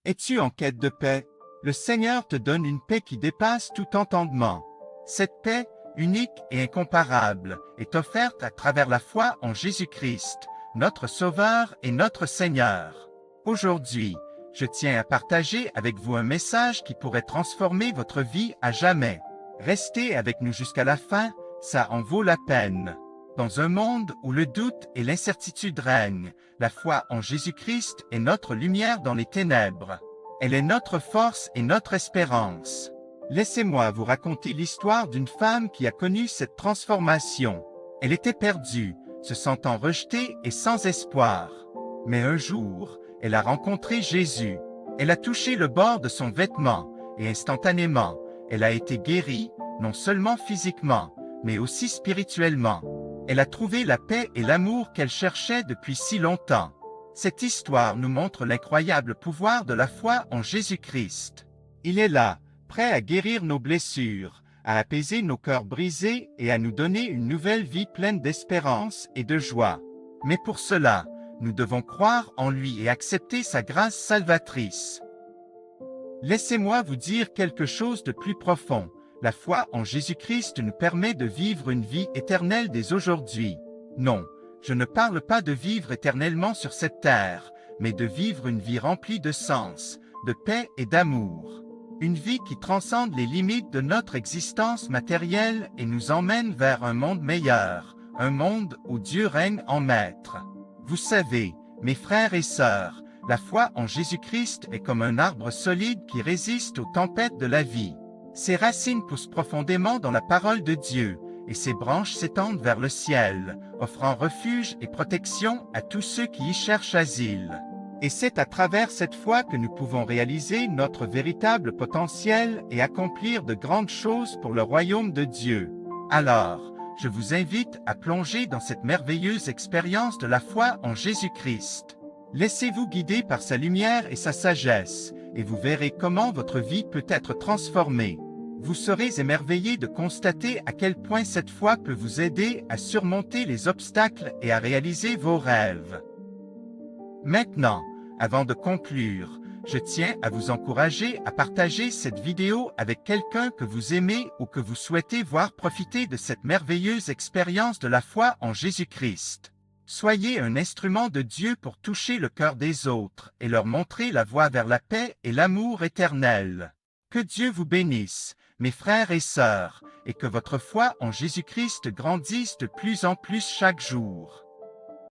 Es-tu en quête de paix? Le Seigneur te donne une paix qui dépasse tout entendement. Cette paix, unique et incomparable, est offerte à travers la foi en Jésus-Christ, notre Sauveur et notre Seigneur. Aujourd'hui, je tiens à partager avec vous un message qui pourrait transformer votre vie à jamais. Restez avec nous jusqu'à la fin, ça en vaut la peine. Dans un monde où le doute et l'incertitude règnent, la foi en Jésus-Christ est notre lumière dans les ténèbres. Elle est notre force et notre espérance. Laissez-moi vous raconter l'histoire d'une femme qui a connu cette transformation. Elle était perdue, se sentant rejetée et sans espoir. Mais un jour, elle a rencontré Jésus. Elle a touché le bord de son vêtement, et instantanément, elle a été guérie, non seulement physiquement, mais aussi spirituellement. Elle a trouvé la paix et l'amour qu'elle cherchait depuis si longtemps. Cette histoire nous montre l'incroyable pouvoir de la foi en Jésus-Christ. Il est là, prêt à guérir nos blessures, à apaiser nos cœurs brisés et à nous donner une nouvelle vie pleine d'espérance et de joie. Mais pour cela, nous devons croire en lui et accepter sa grâce salvatrice. Laissez-moi vous dire quelque chose de plus profond. La foi en Jésus-Christ nous permet de vivre une vie éternelle dès aujourd'hui. Non, je ne parle pas de vivre éternellement sur cette terre, mais de vivre une vie remplie de sens, de paix et d'amour. Une vie qui transcende les limites de notre existence matérielle et nous emmène vers un monde meilleur, un monde où Dieu règne en maître. Vous savez, mes frères et sœurs, la foi en Jésus-Christ est comme un arbre solide qui résiste aux tempêtes de la vie. Ses racines poussent profondément dans la parole de Dieu, et ses branches s'étendent vers le ciel, offrant refuge et protection à tous ceux qui y cherchent asile. Et c'est à travers cette foi que nous pouvons réaliser notre véritable potentiel et accomplir de grandes choses pour le royaume de Dieu. Alors, je vous invite à plonger dans cette merveilleuse expérience de la foi en Jésus-Christ. Laissez-vous guider par sa lumière et sa sagesse, et vous verrez comment votre vie peut être transformée. Vous serez émerveillé de constater à quel point cette foi peut vous aider à surmonter les obstacles et à réaliser vos rêves. Maintenant, avant de conclure, je tiens à vous encourager à partager cette vidéo avec quelqu'un que vous aimez ou que vous souhaitez voir profiter de cette merveilleuse expérience de la foi en Jésus-Christ. Soyez un instrument de Dieu pour toucher le cœur des autres et leur montrer la voie vers la paix et l'amour éternel. Que Dieu vous bénisse, mes frères et sœurs, et que votre foi en Jésus-Christ grandisse de plus en plus chaque jour.